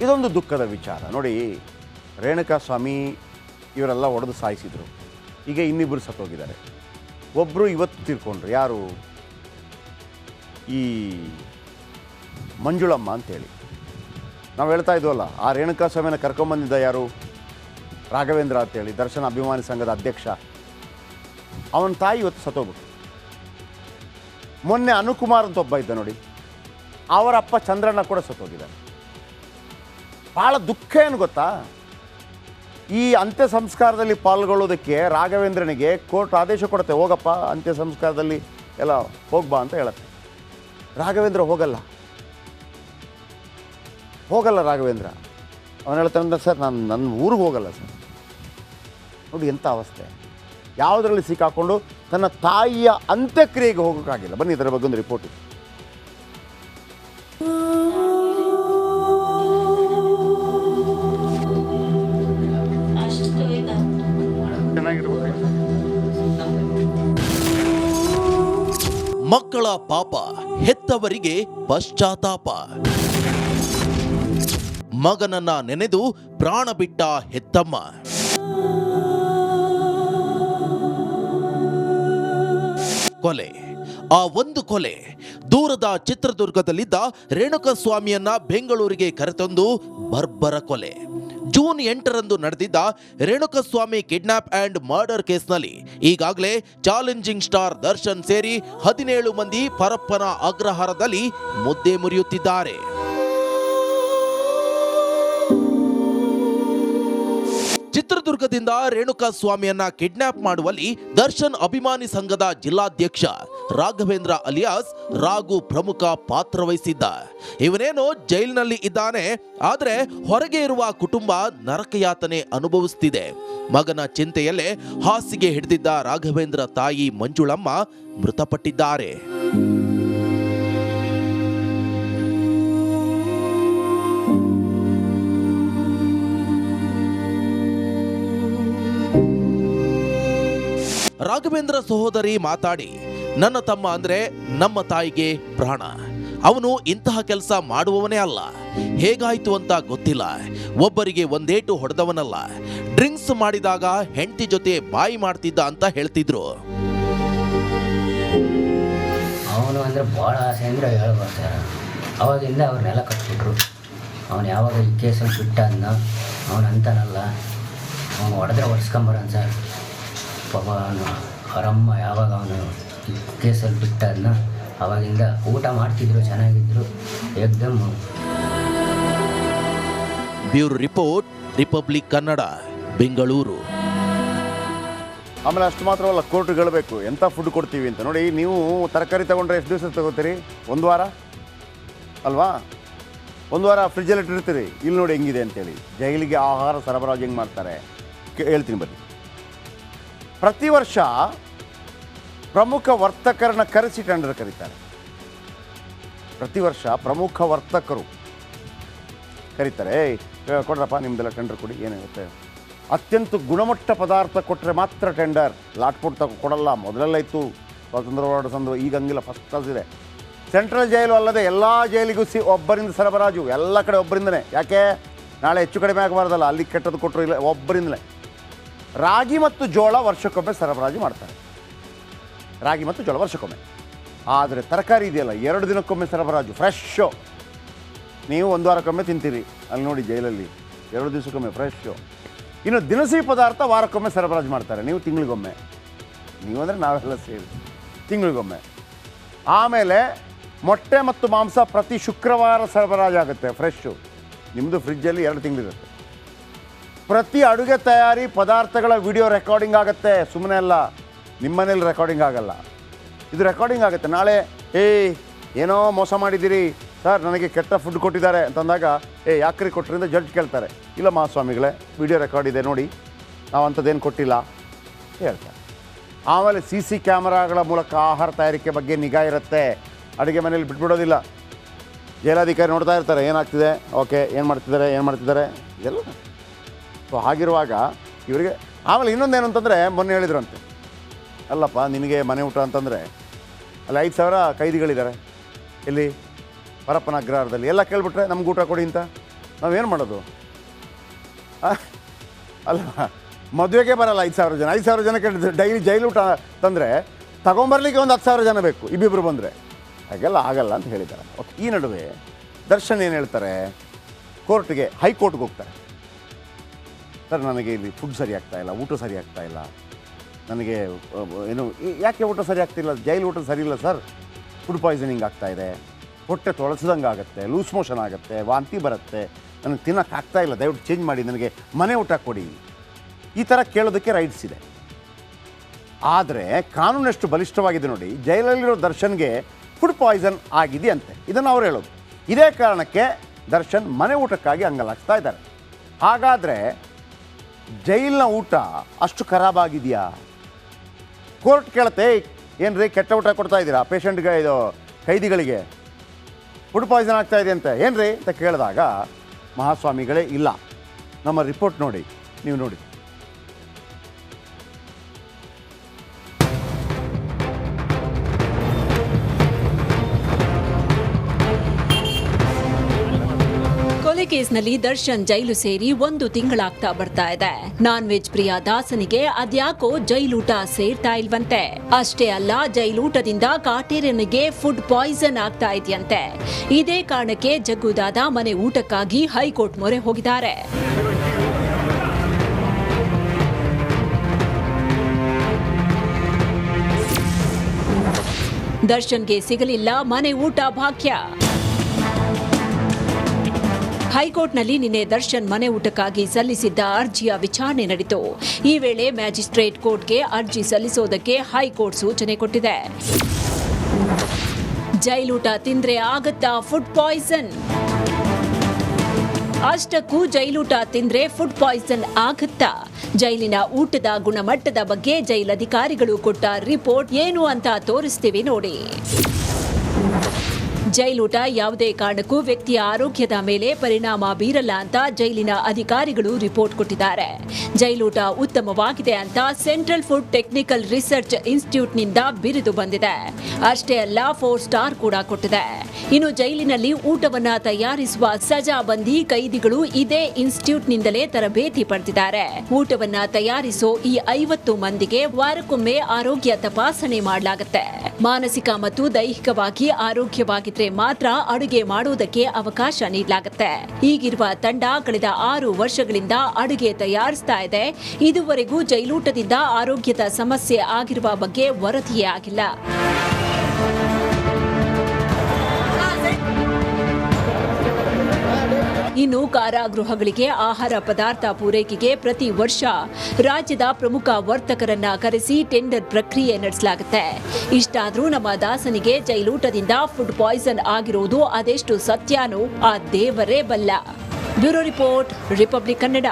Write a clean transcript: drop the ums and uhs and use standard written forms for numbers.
ಇದೊಂದು ದುಃಖದ ವಿಚಾರ ನೋಡಿ. ರೇಣುಕಾಸ್ವಾಮಿ ಇವರೆಲ್ಲ ಹೊಡೆದು ಸಾಯಿಸಿದರು. ಈಗ ಇನ್ನಿಬ್ಬರು ಸತ್ತೋಗಿದ್ದಾರೆ. ಒಬ್ಬರು ಇವತ್ತು ತೀರ್ಕೊಂಡ್ರು. ಯಾರು? ಈ ಮಂಜುಳಮ್ಮ ಅಂತೇಳಿ ನಾವು ಹೇಳ್ತಾ ಇದ್ವಲ್ಲ, ಆ ರೇಣುಕಾಸ್ವಾಮಿನ ಕರ್ಕೊಂಬಂದಿದ್ದ ಯಾರು? ರಾಘವೇಂದ್ರ ಅಂತೇಳಿ, ದರ್ಶನ ಅಭಿಮಾನಿ ಸಂಘದ ಅಧ್ಯಕ್ಷ. ಅವನ ತಾಯಿ ಇವತ್ತು ಸತ್ತೋಗ್ಬಿಟ್ಟು. ಮೊನ್ನೆ ಅನುಕುಮಾರ್ ಅಂತ ಒಬ್ಬ ಇದ್ದ ನೋಡಿ, ಅವರ ಅಪ್ಪ ಚಂದ್ರಣ್ಣ ಕೂಡ ಸತ್ತೋಗಿದ್ದಾರೆ. ಭಾಳ ದುಃಖ ಏನು ಗೊತ್ತಾ? ಈ ಅಂತ್ಯ ಸಂಸ್ಕಾರದಲ್ಲಿ ಪಾಲ್ಗೊಳ್ಳೋದಕ್ಕೆ ರಾಘವೇಂದ್ರನಿಗೆ ಕೋರ್ಟ್ ಆದೇಶ ಕೊಡುತ್ತೆ, ಹೋಗಪ್ಪ ಅಂತ್ಯ ಸಂಸ್ಕಾರದಲ್ಲಿ ಎಲ್ಲ ಹೋಗ್ಬಾ ಅಂತ ಹೇಳುತ್ತೆ. ರಾಘವೇಂದ್ರ ಹೋಗಲ್ಲ ರಾಘವೇಂದ್ರ. ಅವನು ಹೇಳ್ತಾನೆ, ಸರ್ ನನ್ನ ಊರಿಗೆ ಹೋಗಲ್ಲ ಸರ್. ನೋಡಿ ಎಂಥ ಅವಸ್ಥೆ. ಯಾವುದರಲ್ಲಿ ಸಿಕ್ಕಾಕೊಂಡು ತನ್ನ ತಾಯಿಯ ಅಂತ್ಯಕ್ರಿಯೆಗೆ ಹೋಗೋಕ್ಕಾಗಿಲ್ಲ. ಬನ್ನಿ ಇದರ ಬಗ್ಗೆ ಒಂದು ರಿಪೋರ್ಟ್ ಇದೆ. ಮಕ್ಕಳ ಪಾಪ, ಹೆತ್ತವರಿಗೆ ಪಶ್ಚಾತ್ತಾಪ. ಮಗನನ್ನ ನೆನೆದು ಪ್ರಾಣ ಬಿಟ್ಟ ಹೆತ್ತಮ್ಮ. ಕೊಲೆ, ಆ ಒಂದು ಕೊಲೆ ದೂರದ ಚಿತ್ರದುರ್ಗದಲ್ಲಿದ್ದ ರೇಣುಕಾಸ್ವಾಮಿಯನ್ನ ಬೆಂಗಳೂರಿಗೆ ಕರೆತಂದು ಬರ್ಬರ ಕೊಲೆ. ಜೂನ್ 8ರಂದು ನಡೆದಿದ್ದ ರೇಣುಕಾಸ್ವಾಮಿ ಕಿಡ್ನಾಪ್ ಅಂಡ್ ಮರ್ಡರ್ ಕೇಸ್ನಲ್ಲಿ ಈಗಾಗಲೇ ಚಾಲೆಂಜಿಂಗ್ ಸ್ಟಾರ್ ದರ್ಶನ್ ಸೇರಿ 17 ಮಂದಿ ಪರಪ್ಪನ ಅಗ್ರಹಾರದಲ್ಲಿ ಮುದ್ದೆ ಮುರಿಯುತ್ತಿದ್ದಾರೆ. ಚಿತ್ರದುರ್ಗದಿಂದ ರೇಣುಕಾಸ್ವಾಮಿಯನ್ನ ಕಿಡ್ನಾಪ್ ಮಾಡುವಲ್ಲಿ ದರ್ಶನ್ ಅಭಿಮಾನಿ ಸಂಘದ ಜಿಲ್ಲಾಧ್ಯಕ್ಷ ರಾಘವೇಂದ್ರ ಅಲಿಯಾಸ್ ರಾಘು ಪ್ರಮುಖ ಪಾತ್ರ ವಹಿಸಿದ್ದ. ಇವನೇನೋ ಜೈಲಿನಲ್ಲಿ ಇದ್ದಾನೆ, ಆದರೆ ಹೊರಗೆ ಇರುವ ಕುಟುಂಬ ನರಕಯಾತನೆ ಅನುಭವಿಸುತ್ತಿದೆ. ಮಗನ ಚಿಂತೆಯಲ್ಲೇ ಹಾಸಿಗೆ ಹಿಡಿದಿದ್ದ ರಾಘವೇಂದ್ರ ತಾಯಿ ಮಂಜುಳಮ್ಮ ಮೃತಪಟ್ಟಿದ್ದಾರೆ. ರಾಘವೇಂದ್ರ ಸಹೋದರಿ ಮಾತಾಡಿ, ನನ್ನ ತಮ್ಮ ಅಂದ್ರೆ ನಮ್ಮ ತಾಯಿಗೆ ಪ್ರಾಣ. ಅವನು ಇಂತಹ ಕೆಲಸ ಮಾಡುವವನೇ ಅಲ್ಲ. ಹೇಗಾಯ್ತು ಅಂತ ಗೊತ್ತಿಲ್ಲ. ಒಬ್ಬರಿಗೆ ಒಂದೇಟು ಹೊಡೆದವನಲ್ಲ. ಡ್ರಿಂಕ್ಸ್ ಮಾಡಿದಾಗ ಹೆಂಡತಿ ಜೊತೆ ಬಾಯಿ ಮಾಡ್ತಿದ್ದ ಅಂತ ಹೇಳ್ತಿದ್ರು. ಅವನು ಅಂದ್ರೆ ಬಹಳ ಆಸೆ ಅಂದ್ರೆ ಹೇಳ್ಬರ್ತಾರೆ. ಅವಾಗಿಂದ ಅವ್ರನ್ನೆಲ್ಲ ಕಟ್ಬಿಟ್ರು. ಅವನು ಯಾವಾಗ ಈ ಕೇಸಲ್ಲಿ ಬಿಟ್ಟ ಅನ್ನ ಅವನು ಅಂತಾನಲ್ಲ, ಅವನು ಹೊಡೆದ್ರೆ ಹೊಡ್ಸ್ಕೊಂಬರನ್ ಸರ್. ಪಾಪ ಅವನು ಅವರಮ್ಮ ಯಾವಾಗ ಅವನು ಕೇಸಲ್ಲಿ ಬಿಟ್ಟದನ್ನ ಅವಾಗಿಂದ ಊಟ ಮಾಡ್ತಿದ್ರು, ಚೆನ್ನಾಗಿದ್ರು. ಏಕ್ದಮ್. Bureau report, Republic Kannada, Bengaluru. ಆಮೇಲೆ ಅಷ್ಟು ಮಾತ್ರವಲ್ಲ, ಕೋರ್ಟ್ಗೆ ಹೇಳಬೇಕು ಎಂಥ ಫುಡ್ ಕೊಡ್ತೀವಿ ಅಂತ. ನೋಡಿ, ನೀವು ತರಕಾರಿ ತೊಗೊಂಡ್ರೆ ಎಷ್ಟು ದಿವಸ ತಗೋತೀರಿ? 1 ವಾರ ಅಲ್ವಾ? 1 ವಾರ ಫ್ರಿಜ್ಜಲ್ಲಿ ಇಟ್ಟಿರ್ತೀರಿ. ಇಲ್ಲಿ ನೋಡಿ ಹೆಂಗಿದೆ ಅಂತೇಳಿ. ಜೈಲಿಗೆ ಆಹಾರ ಸರಬರಾಜು ಹೆಂಗೆ ಮಾಡ್ತಾರೆ ಹೇಳ್ತೀನಿ ಬನ್ನಿ. ಪ್ರತಿ ವರ್ಷ ಪ್ರಮುಖ ವರ್ತಕರನ್ನ ಕರೆಸಿ ಟೆಂಡರ್ ಕರೀತಾರೆ. ಪ್ರತಿ ವರ್ಷ ಪ್ರಮುಖ ವರ್ತಕರು ಕರೀತಾರೆ. ಕೊಡ್ರಪ್ಪ ನಿಮ್ದೆಲ್ಲ ಟೆಂಡರ್ ಕೊಡಿ, ಏನಾಗುತ್ತೆ. ಅತ್ಯಂತ ಗುಣಮಟ್ಟ ಪದಾರ್ಥ ಕೊಟ್ಟರೆ ಮಾತ್ರ ಟೆಂಡರ್. ಲಾಟ್ ಕೊಡಲ್ಲ. ಮೊದಲೆಲ್ಲ ಇತ್ತು ಸ್ವಾತಂತ್ರ್ಯ ಹೋರಾಟ ಸಂದರ್ಭ, ಈಗ ಹಂಗಿಲ್ಲ. ಫಸ್ಟ್ ಕ್ಲಾಸ್ ಇದೆ. ಸೆಂಟ್ರಲ್ ಜೈಲು ಅಲ್ಲದೆ ಎಲ್ಲ ಜೈಲಿಗೂ ಒಬ್ಬರಿಂದ ಸರಬರಾಜು. ಎಲ್ಲ ಕಡೆ ಒಬ್ಬರಿಂದನೇ. ಯಾಕೆ? ನಾಳೆ ಹೆಚ್ಚು ಕಡಿಮೆ ಆಗಬಾರ್ದಲ್ಲ. ಅಲ್ಲಿ ಕೆಟ್ಟದ್ದು ಕೊಟ್ಟರು ಇಲ್ಲ, ಒಬ್ಬರಿಂದಲೇ. ರಾಗಿ ಮತ್ತು ಜೋಳ ವರ್ಷಕ್ಕೊಮ್ಮೆ ಸರಬರಾಜು ಮಾಡ್ತಾರೆ. ರಾಗಿ ಮತ್ತು ಜೋಳ ವರ್ಷಕ್ಕೊಮ್ಮೆ. ಆದರೆ ತರಕಾರಿ ಇದೆಯಲ್ಲ, 2 ದಿನಕ್ಕೊಮ್ಮೆ ಸರಬರಾಜು. ಫ್ರೆಶ್ಶು. ನೀವು 1 ವಾರಕ್ಕೊಮ್ಮೆ ತಿಂತೀರಿ. ಅಲ್ಲಿ ನೋಡಿ ಜೈಲಲ್ಲಿ 2 ದಿವಸಕ್ಕೊಮ್ಮೆ ಫ್ರೆಶ್ಶು. ಇನ್ನು ದಿನಸಿ ಪದಾರ್ಥ ವಾರಕ್ಕೊಮ್ಮೆ ಸರಬರಾಜು ಮಾಡ್ತಾರೆ. ನೀವು ತಿಂಗಳಿಗೊಮ್ಮೆ. ನೀವು ಅಂದರೆ ನಾವೆಲ್ಲ ಸೇರಿ ತಿಂಗಳಿಗೊಮ್ಮೆ. ಆಮೇಲೆ ಮೊಟ್ಟೆ ಮತ್ತು ಮಾಂಸ ಪ್ರತಿ ಶುಕ್ರವಾರ ಸರಬರಾಜಾಗುತ್ತೆ ಫ್ರೆಶ್ಶು. ನಿಮ್ಮದು ಫ್ರಿಜ್ಜಲ್ಲಿ 2 ತಿಂಗಳಿರುತ್ತೆ. ಪ್ರತಿ ಅಡುಗೆ ತಯಾರಿ ಪದಾರ್ಥಗಳ ವಿಡಿಯೋ ರೆಕಾರ್ಡಿಂಗ್ ಆಗುತ್ತೆ. ಸುಮ್ಮನೆ ಅಲ್ಲ, ನಿಮ್ಮ ಮನೇಲಿ ರೆಕಾರ್ಡಿಂಗ್ ಆಗಲ್ಲ, ಇದು ರೆಕಾರ್ಡಿಂಗ್ ಆಗುತ್ತೆ. ನಾಳೆ ಏನೋ ಮೋಸ ಮಾಡಿದ್ದೀರಿ ಸರ್, ನನಗೆ ಕೆಟ್ಟ ಫುಡ್ ಕೊಟ್ಟಿದ್ದಾರೆ ಅಂತಂದಾಗ ಯಾಕ್ರಿ ಕೊಟ್ಟರಿಂದ ಜಡ್ಜ್ ಕೇಳ್ತಾರೆ. ಇಲ್ಲ ಮಹಾಸ್ವಾಮಿಗಳೇ, ವಿಡಿಯೋ ರೆಕಾರ್ಡ್ ಇದೆ ನೋಡಿ, ನಾವು ಅಂಥದ್ದೇನು ಕೊಟ್ಟಿಲ್ಲ ಹೇಳ್ತಾರೆ. ಆಮೇಲೆ CC ಕ್ಯಾಮರಾಗಳ ಮೂಲಕ ಆಹಾರ ತಯಾರಿಕೆ ಬಗ್ಗೆ ನಿಗಾ ಇರುತ್ತೆ. ಅಡುಗೆ ಮನೇಲಿ ಬಿಟ್ಬಿಡೋದಿಲ್ಲ. ಜೈಲಾಧಿಕಾರಿ ನೋಡ್ತಾ ಇರ್ತಾರೆ ಏನಾಗ್ತಿದೆ, ಓಕೆ ಏನು ಮಾಡ್ತಿದ್ದಾರೆ ಇದೆಲ್ಲ. ಸೊ ಹಾಗಿರುವಾಗ ಇವರಿಗೆ ಆಮೇಲೆ ಇನ್ನೊಂದೇನು ಅಂತಂದರೆ, ಮೊನ್ನೆ ಹೇಳಿದ್ರಂತೆ, ಅಲ್ಲಪ್ಪ ನಿನಗೆ ಮನೆ ಊಟ ಅಂತಂದರೆ ಅಲ್ಲಿ 5,000 ಕೈದಿಗಳಿದ್ದಾರೆ ಇಲ್ಲಿ ಪರಪ್ಪನ ಅಗ್ರಹಾರದಲ್ಲಿ. ಎಲ್ಲ ಕೇಳಿಬಿಟ್ರೆ ನಮ್ಗೆ ಊಟ ಕೊಡಿ ಅಂತ. ನಾವೇನು ಮಾಡೋದು? ಅಲ್ವಾ, ಮದುವೆಗೆ ಬರಲ್ಲ 5,000 ಜನ. 5,000 ಜನಕ್ಕೆ ಡೈಲಿ ಜೈಲು ಊಟ ತಂದರೆ ತಗೊಂಬರ್ಲಿಕ್ಕೆ ಒಂದು 10,000 ಜನ ಬೇಕು, ಇಬ್ಬಿಬ್ಬರು ಬಂದರೆ. ಹಾಗೆಲ್ಲ ಆಗಲ್ಲ ಅಂತ ಹೇಳಿದ್ದಾರೆ. ಓಕೆ, ಈ ನಡುವೆ ದರ್ಶನ್ ಏನು ಹೇಳ್ತಾರೆ, ಕೋರ್ಟ್ಗೆ, ಹೈಕೋರ್ಟ್ಗೆ ಹೋಗ್ತಾರೆ. ಸರ್, ನನಗೆ ಇಲ್ಲಿ ಫುಡ್ ಸರಿ ಆಗ್ತಾ ಇಲ್ಲ, ಊಟ ಸರಿ ಆಗ್ತಾ ಇಲ್ಲ, ನನಗೆ ಏನು ಯಾಕೆ ಊಟ ಸರಿ ಆಗ್ತಿಲ್ಲ, ಜೈಲು ಊಟ ಸರಿ ಇಲ್ಲ ಸರ್, ಫುಡ್ ಪಾಯ್ಸನಿಂಗ್ ಆಗ್ತಾಯಿದೆ, ಹೊಟ್ಟೆ ತೊಳಸ್ದಂಗೆ ಆಗುತ್ತೆ, ಲೂಸ್ ಮೋಷನ್ ಆಗುತ್ತೆ, ವಾಂತಿ ಬರುತ್ತೆ, ನನಗೆ ತಿನ್ನೋಕ್ಕೆ ಆಗ್ತಾಯಿಲ್ಲ, ದಯವಿಟ್ಟು ಚೇಂಜ್ ಮಾಡಿ, ನನಗೆ ಮನೆ ಊಟ ಕೊಡಿ. ಈ ಥರ ಕೇಳೋದಕ್ಕೆ ರೈಟ್ಸ್ ಇದೆ. ಆದರೆ ಕಾನೂನು ಎಷ್ಟು ಬಲಿಷ್ಠವಾಗಿದೆ ನೋಡಿ. ಜೈಲಲ್ಲಿರೋ ದರ್ಶನ್ಗೆ ಫುಡ್ ಪಾಯ್ಸನ್ ಆಗಿದೆ ಅಂತೆ, ಇದನ್ನು ಅವ್ರು ಹೇಳೋದು. ಇದೇ ಕಾರಣಕ್ಕೆ ದರ್ಶನ್ ಮನೆ ಊಟಕ್ಕಾಗಿ ಅಂಗಲಾಗ್ತಾ ಇದ್ದಾರೆ. ಹಾಗಾದರೆ ಜೈಲಿನ ಊಟ ಅಷ್ಟು ಖರಾಬಾಗಿದೆಯಾ? ಕೋರ್ಟ್ ಕೇಳುತ್ತೆ, ಏನು ರೀ ಕೆಟ್ಟ ಊಟ ಕೊಡ್ತಾ ಇದ್ದೀರಾ ಪೇಷಂಟ್ಗೆ, ಇದು ಕೈದಿಗಳಿಗೆ ಫುಡ್ ಪಾಯ್ಸನ್ ಆಗ್ತಾ ಇದೆ ಅಂತ ಏನು ರೀ ಅಂತ ಕೇಳಿದಾಗ ಮಹಾಸ್ವಾಮಿಗಳೇ ಇಲ್ಲ, ನಮ್ಮ ರಿಪೋರ್ಟ್ ನೋಡಿ, ನೀವು ನೋಡಿ. ಕೊಲೆ ಕೇಸ್ನಲ್ಲಿ ದರ್ಶನ್ ಜೈಲು ಸೇರಿ 1 ತಿಂಗಳಾಗ್ತಾ ಬರ್ತಾ ಇದೆ. ನಾನ್ ವೆಜ್ ಪ್ರಿಯ ದಾಸನಿಗೆ ಅದ್ಯಾಕೋ ಜೈಲೂಟ ಸೇರ್ತಾ ಇಲ್ವಂತೆ. ಅಷ್ಟೇ ಅಲ್ಲ, ಜೈಲೂಟದಿಂದ ಕಾಟೇರನಿಗೆ ಫುಡ್ ಪಾಯ್ಸನ್ ಆಗ್ತಾ ಇದೆಯಂತೆ. ಇದೇ ಕಾರಣಕ್ಕೆ ಜಗ್ಗುದಾದ ಮನೆ ಊಟಕ್ಕಾಗಿ ಹೈಕೋರ್ಟ್ ಮೊರೆ ಹೋಗಿದ್ದಾರೆ. ದರ್ಶನ್ಗೆ ಸಿಗಲಿಲ್ಲ ಮನೆ ಊಟ ಭಾಗ್ಯ. ಹೈಕೋರ್ಟ್ನಲ್ಲಿ ನಿನ್ನೆ ದರ್ಶನ್ ಮನೆ ಊಟಕ್ಕಾಗಿ ಸಲ್ಲಿಸಿದ್ದ ಅರ್ಜಿಯ ವಿಚಾರಣೆ ನಡೆಯಿತು. ಈ ವೇಳೆ ಮ್ಯಾಜಿಸ್ಟ್ರೇಟ್ ಕೋರ್ಟ್ಗೆ ಅರ್ಜಿ ಸಲ್ಲಿಸೋದಕ್ಕೆ ಹೈಕೋರ್ಟ್ ಸೂಚನೆ ಕೊಟ್ಟಿದೆ. ಜೈಲೂಟ ತಿಂದ್ರೆ ಆಗತ್ತಾ ಫುಡ್ ಪಾಯ್ಸನ್? ಅಷ್ಟಕ್ಕೂ ಜೈಲೂಟ ತಿಂದ್ರೆ ಫುಡ್ ಪಾಯ್ಸನ್ ಆಗತ್ತಾ? ಜೈಲಿನ ಊಟದ ಗುಣಮಟ್ಟದ ಬಗ್ಗೆ ಜೈಲಧಿಕಾರಿಗಳು ಕೊಟ್ಟ ರಿಪೋರ್ಟ್ ಏನು ಅಂತ ತೋರಿಸ್ತೀವಿ ನೋಡಿ. ಜೈಲೂಟ ಯಾವುದೇ ಕಾರಣಕ್ಕೂ ವ್ಯಕ್ತಿಯ ಆರೋಗ್ಯದ ಮೇಲೆ ಪರಿಣಾಮ ಬೀರಲ್ಲ ಅಂತ ಜೈಲಿನ ಅಧಿಕಾರಿಗಳು ರಿಪೋರ್ಟ್ ಕೊಟ್ಟಿದ್ದಾರೆ. ಜೈಲೂಟ ಉತ್ತಮವಾಗಿದೆ ಅಂತ ಸೆಂಟ್ರಲ್ ಫುಡ್ ಟೆಕ್ನಿಕಲ್ ರಿಸರ್ಚ್ ಇನ್ಸ್ಟಿಟ್ಯೂಟ್ನಿಂದ ಬಿರುದು ಬಂದಿದೆ. ಅಷ್ಟೇ ಅಲ್ಲ, 4 ಸ್ಟಾರ್ ಕೂಡ ಕೊಟ್ಟಿದೆ. ಇನ್ನು ಜೈಲಿನಲ್ಲಿ ಊಟವನ್ನ ತಯಾರಿಸುವ ಸಜಾಬಂದಿ ಕೈದಿಗಳು ಇದೇ ಇನ್ಸ್ಟಿಟ್ಯೂಟ್ನಿಂದಲೇ ತರಬೇತಿ ಪಡೆದಿದ್ದಾರೆ. ಊಟವನ್ನ ತಯಾರಿಸೋ ಈ 50 ಮಂದಿಗೆ ವಾರಕ್ಕೊಮ್ಮೆ ಆರೋಗ್ಯ ತಪಾಸಣೆ ಮಾಡಲಾಗುತ್ತೆ. ಮಾನಸಿಕ ಮತ್ತು ದೈಹಿಕವಾಗಿ ಆರೋಗ್ಯವಾಗಿದ್ರೆ ಮಾತ್ರ ಅಡುಗೆ ಮಾಡೋದಕ್ಕೆ ಅವಕಾಶ ನೀಡಲಾಗುತ್ತೆ. ಈಗಿರುವ ತಂಡ ಕಳೆದ 6 ವರ್ಷಗಳಿಂದ ಅಡುಗೆ ತಯಾರಿಸ್ತಾ ಇದೆ. ಇದುವರೆಗೂ ಜೈಲೂಟದಿಂದ ಆರೋಗ್ಯದ ಸಮಸ್ಯೆ ಆಗಿರುವ ಬಗ್ಗೆ ವರದಿಯೇ ಆಗಿಲ್ಲ. ಇನ್ನು ಕಾರಾಗೃಹಗಳಿಗೆ ಆಹಾರ ಪದಾರ್ಥ ಪೂರೈಕೆಗೆ ಪ್ರತಿ ವರ್ಷ ರಾಜ್ಯದ ಪ್ರಮುಖ ವರ್ತಕರನ್ನ ಕರೆಸಿ ಟೆಂಡರ್ ಪ್ರಕ್ರಿಯೆ ನಡೆಸಲಾಗುತ್ತೆ. ಇಷ್ಟಾದ್ರೂ ನಮ್ಮ ದಾಸನಿಗೆ ಜೈಲೂಟದಿಂದ ಫುಡ್ ಪಾಯ್ಸನ್ ಆಗಿರೋದು ಅದೆಷ್ಟು ಸತ್ಯನೋ ಆ ದೇವರೇ ಬಲ್ಲ. Bureau report, Republic Kannada.